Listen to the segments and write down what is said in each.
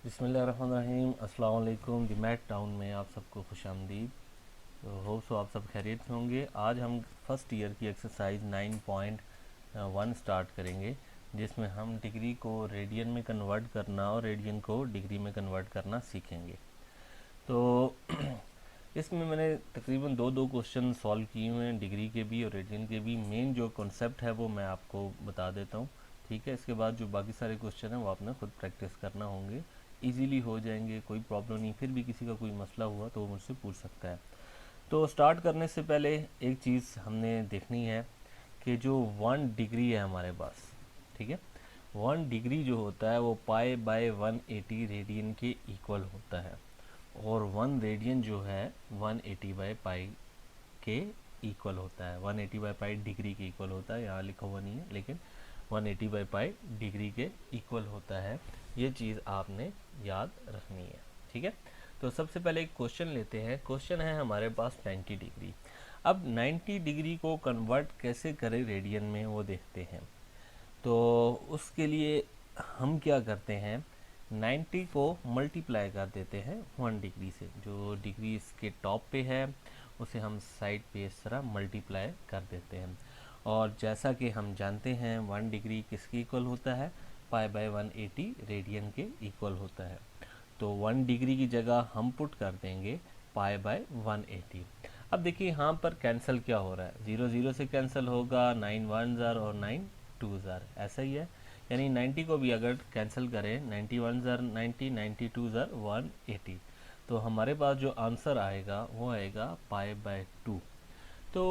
बिस्मिल्लाहिर्रहमानिर्रहीम। अस्सलाम वालेकुम। द मैट टाउन में आप सबको खुशामदीद। तो होप सो आप सब खैरियत से होंगे। आज हम फर्स्ट ईयर की एक्सरसाइज 9.1 स्टार्ट करेंगे, जिसमें हम डिग्री को रेडियन में कन्वर्ट करना और रेडियन को डिग्री में कन्वर्ट करना सीखेंगे। तो इसमें मैंने तकरीबन दो क्वेश्चन सॉल्व किए हुए हैं, डिग्री के भी और रेडियन के भी। मेन जो कॉन्सेप्ट है वो मैं आपको बता देता हूँ, ठीक है। इसके बाद जो बाकी सारे क्वेश्चन हैं वो आपने खुद प्रैक्टिस करना होंगे, इजीली हो जाएंगे, कोई प्रॉब्लम नहीं। फिर भी किसी का कोई मसला हुआ तो वो मुझसे पूछ सकता है। तो स्टार्ट करने से पहले एक चीज़ हमने देखनी है कि जो 1 डिग्री है हमारे पास, ठीक है, 1 डिग्री जो होता है वो पाई बाय 180 रेडियन के इक्वल होता है, और 1 रेडियन जो है 180 बाई पाई के इक्वल होता है। 180 बाई पाई डिग्री के इक्वल होता है, यहाँ लिखा हुआ नहीं है लेकिन 180 बाई पाई डिग्री के इक्वल होता है। ये चीज़ आपने याद रखनी है, ठीक है। तो सबसे पहले एक क्वेश्चन लेते हैं। क्वेश्चन है हमारे पास 90 डिग्री। अब 90 डिग्री को कन्वर्ट कैसे करें रेडियन में वो देखते हैं। तो उसके लिए हम क्या करते हैं, 90 को मल्टीप्लाई कर देते हैं 1 डिग्री से। जो डिग्री इसके टॉप पे है उसे हम साइड पे इस तरह मल्टीप्लाई कर देते हैं। और जैसा कि हम जानते हैं 1 डिग्री किसके इक्वल होता है, पाई बाय 180 रेडियन के इक्वल होता है। तो 1 डिग्री की जगह हम पुट कर देंगे पाई बाय 180। अब देखिए यहाँ पर कैंसिल क्या हो रहा है, 0 0 से कैंसिल होगा, 9 1 ज़ार और 9 2 ज़ार, ऐसा ही है। यानी 90 को भी अगर कैंसिल करें, 91 ज़ार 90, 92 ज़ार 180, तो हमारे पास जो आंसर आएगा वो आएगा पाई बाय 2। तो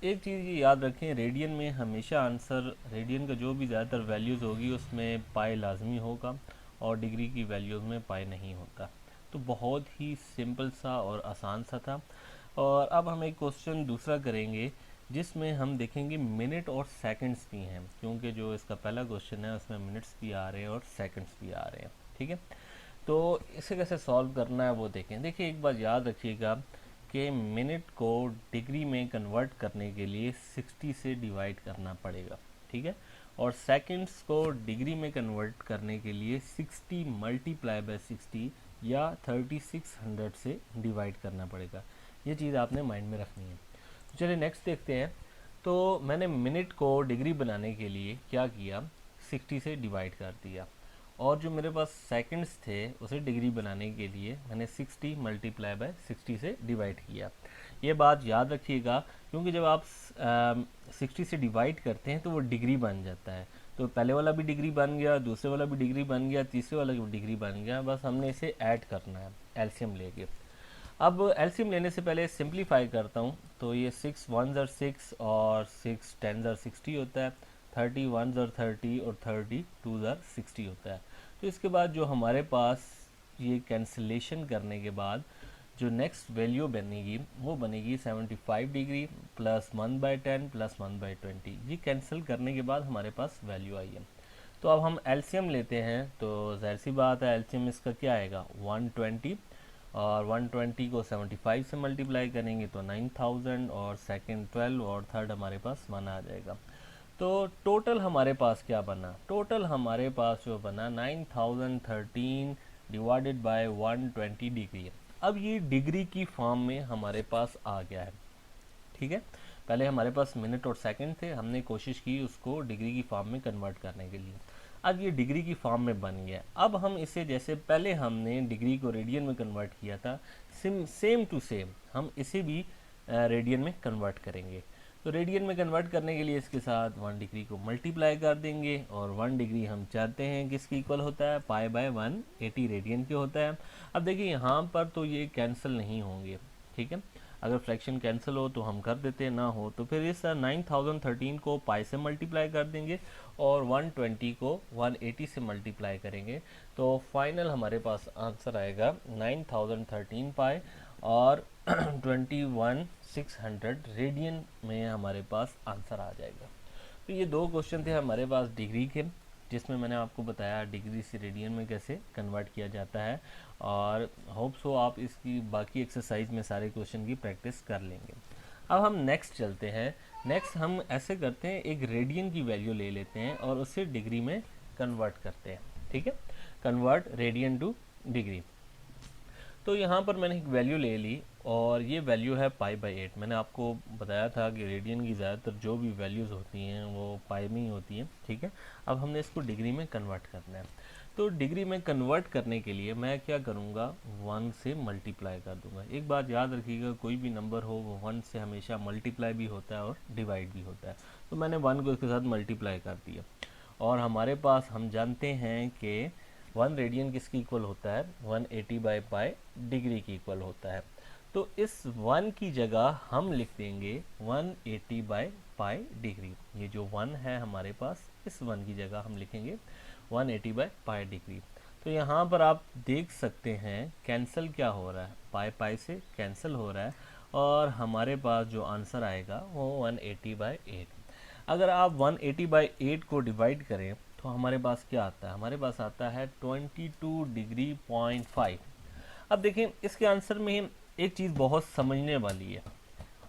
एक चीज़ ये याद रखें, रेडियन में हमेशा आंसर, रेडियन का जो भी ज़्यादातर वैल्यूज़ होगी उसमें पाई लाजमी होगा, और डिग्री की वैल्यूज़ में पाई नहीं होता। तो बहुत ही सिंपल सा और आसान सा था। और अब हम एक क्वेश्चन दूसरा करेंगे जिसमें हम देखेंगे मिनट और सेकंड्स भी हैं, क्योंकि जो इसका पहला क्वेश्चन है उसमें मिनट्स भी आ रहे हैं और सेकंड्स भी आ रहे हैं, ठीक है। तो इसे कैसे सॉल्व करना है वो देखें। देखिए एक बात याद रखिएगा कि मिनट को डिग्री में कन्वर्ट करने के लिए 60 से डिवाइड करना पड़ेगा, ठीक है। और सेकंड्स को डिग्री में कन्वर्ट करने के लिए 60 मल्टीप्लाई बाय 60 या 3600 से डिवाइड करना पड़ेगा। ये चीज़ आपने माइंड में रखनी है। तो चलिए नेक्स्ट देखते हैं। तो मैंने मिनट को डिग्री बनाने के लिए क्या किया, 60 से डिवाइड कर दिया, और जो मेरे पास सेकंड्स थे उसे डिग्री बनाने के लिए मैंने 60 मल्टीप्लाई बाय 60 से डिवाइड किया। ये बात याद रखिएगा, क्योंकि जब आप 60 से डिवाइड करते हैं तो वो डिग्री बन जाता है। तो पहले वाला भी डिग्री बन गया, दूसरे वाला भी डिग्री बन गया, तीसरे वाला भी डिग्री बन गया, बस हमने इसे ऐड करना है एलसीएम लेके। अब एलसीएम लेने से पहले सिंप्लीफाई करता हूँ। तो ये 6 1 ज़र 6 और 6 10 ज़र 60 होता है, 30 1 ज़र 30 और 30 2 ज़र 60 होता है। तो इसके बाद जो हमारे पास ये कैंसिलेशन करने के बाद जो नेक्स्ट वैल्यू बनेगी वो बनेगी 75 डिग्री प्लस 1/10 प्लस 1/20। ये कैंसिल करने के बाद हमारे पास वैल्यू आई है। तो अब हम एलसीएम लेते हैं, तो जाहिर सी बात है एलसीएम इसका क्या आएगा 120, और 120 को 75 से मल्टीप्लाई करेंगे तो 9000, और सेकंड 12 और थर्ड हमारे पास 1 आ जाएगा। तो टोटल हमारे पास क्या बना, टोटल हमारे पास जो बना 9013 डिवाइडेड बाय 120 डिग्री। अब ये डिग्री की फॉर्म में हमारे पास आ गया है, ठीक है। पहले हमारे पास मिनट और सेकंड थे, हमने कोशिश की उसको डिग्री की फॉर्म में कन्वर्ट करने के लिए। अब ये डिग्री की फॉर्म में बन गया। अब हम इसे, जैसे पहले हमने डिग्री को रेडियन में कन्वर्ट किया था, सेम टू सेम हम इसे भी रेडियन में कन्वर्ट करेंगे। तो रेडियन में कन्वर्ट करने के लिए इसके साथ 1 डिग्री को मल्टीप्लाई कर देंगे, और 1 डिग्री हम चाहते हैं किसकी इक्वल होता है, पाई बाय 180 रेडियन के होता है। अब देखिए यहाँ पर तो ये कैंसिल नहीं होंगे, ठीक है। अगर फ्रैक्शन कैंसिल हो तो हम कर देते हैं, ना हो तो फिर इस 9013 को पाई से मल्टीप्लाई कर देंगे, और 120 को 180 से मल्टीप्लाई करेंगे। तो फाइनल हमारे पास आंसर आएगा 9013 पाई और 21600 रेडियन में हमारे पास आंसर आ जाएगा। तो ये दो क्वेश्चन थे हमारे पास डिग्री के, जिसमें मैंने आपको बताया डिग्री से रेडियन में कैसे कन्वर्ट किया जाता है, और होप सो आप इसकी बाकी एक्सरसाइज में सारे क्वेश्चन की प्रैक्टिस कर लेंगे। अब हम नेक्स्ट चलते हैं। नेक्स्ट हम ऐसे करते हैं, एक रेडियन की वैल्यू ले लेते हैं और उसे डिग्री में कन्वर्ट करते हैं, ठीक है। Convert radian two degree. तो यहाँ पर मैंने एक वैल्यू ले ली और ये वैल्यू है पाई बाई 8। मैंने आपको बताया था कि रेडियन की ज़्यादातर जो भी वैल्यूज़ होती हैं वो पाई में ही होती हैं, ठीक है। अब हमने इसको डिग्री में कन्वर्ट करना है। तो डिग्री में कन्वर्ट करने के लिए मैं क्या करूँगा, 1 से मल्टीप्लाई कर दूंगा। एक बात याद रखिएगा, कोई भी नंबर हो वो 1 से हमेशा मल्टीप्लाई भी होता है और डिवाइड भी होता है। तो मैंने 1 को इसके साथ मल्टीप्लाई कर दिया और हमारे पास हम जानते हैं कि 1 रेडियन किसकी इक्वल होता है, 180 बाई पाई डिग्री की इक्वल होता है। तो इस 1 की जगह हम लिख देंगे 180 बाई पाई डिग्री। ये जो 1 है हमारे पास, इस 1 की जगह हम लिखेंगे 180 बाई पाई डिग्री। तो यहाँ पर आप देख सकते हैं कैंसिल क्या हो रहा है, पाई पाई से कैंसिल हो रहा है और हमारे पास जो आंसर आएगा वो 180 बाई 8। अगर आप 180 बाई 8 को डिवाइड करें तो हमारे पास क्या आता है, हमारे पास आता है 22 डिग्री पॉइंट 5। अब देखें इसके आंसर में एक चीज़ बहुत समझने वाली है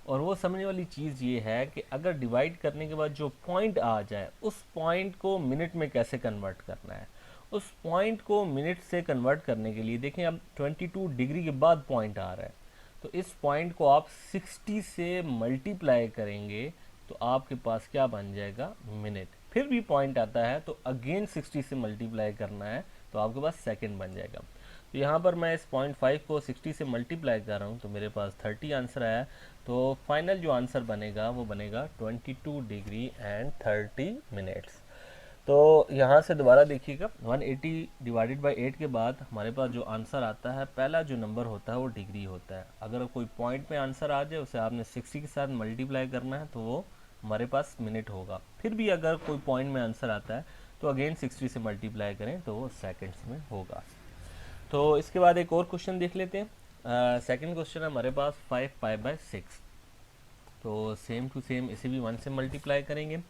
और वो समझने वाली चीज़ ये है कि अगर डिवाइड करने के बाद जो पॉइंट आ जाए उस पॉइंट को मिनट में कैसे कन्वर्ट करना है। उस पॉइंट को मिनट से कन्वर्ट करने के लिए देखें, अब 22 डिग्री के बाद पॉइंट आ रहा है तो इस पॉइंट को आप 60 से मल्टीप्लाई करेंगे तो आपके पास क्या बन जाएगा, मिनट। फिर भी पॉइंट आता है तो अगेन 60 से मल्टीप्लाई करना है तो आपके पास सेकंड बन जाएगा। तो यहाँ पर मैं इस 0.5 को 60 से मल्टीप्लाई कर रहा हूँ तो मेरे पास 30 आंसर आया। तो फाइनल जो आंसर बनेगा वो बनेगा 22 डिग्री एंड 30 मिनट्स। तो यहाँ से दोबारा देखिएगा, 180 डिवाइडेड बाई 8 के बाद हमारे पास जो आंसर आता है, पहला जो नंबर होता है वो डिग्री होता है। अगर कोई पॉइंट में आंसर आ जाए उसे आपने 60 के साथ मल्टीप्लाई करना है तो वो हमारे पास मिनट होगा। फिर भी अगर कोई पॉइंट में आंसर आता है तो अगेन 60 से मल्टीप्लाई करें तो वो सेकेंड्स में होगा। तो इसके बाद एक और क्वेश्चन देख लेते हैं। सेकंड क्वेश्चन है हमारे पास 5 पाई बाई 6। तो सेम टू सेम इसे भी 1 से मल्टीप्लाई करेंगे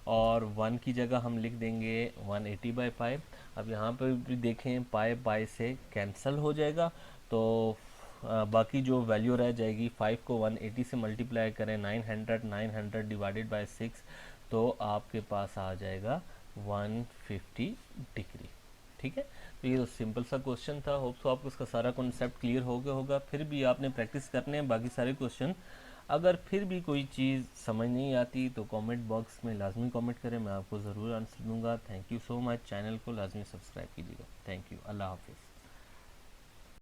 और 1 की जगह हम लिख देंगे 180 बाई पाई। अब यहाँ पर भी देखें पाई पाई से कैंसिल हो जाएगा तो बाकी जो वैल्यू रह जाएगी, 5 को 180 से मल्टीप्लाई करें 900 डिवाइडेड बाई 6 तो आपके पास आ जाएगा 150 डिग्री। ठीक है, तो ये तो सिंपल सा क्वेश्चन था। होप सो आपको इसका सारा कॉन्सेप्ट क्लियर हो गया होगा। फिर भी आपने प्रैक्टिस करने हैं बाकी सारे क्वेश्चन। अगर फिर भी कोई चीज़ समझ नहीं आती तो कमेंट बॉक्स में लाजमी कमेंट करें, मैं आपको ज़रूर आंसर दूंगा। Thank you so much. Channel को लाजमी सब्सक्राइब कीजिएगा। Thank you. अल्लाह हाफिज़।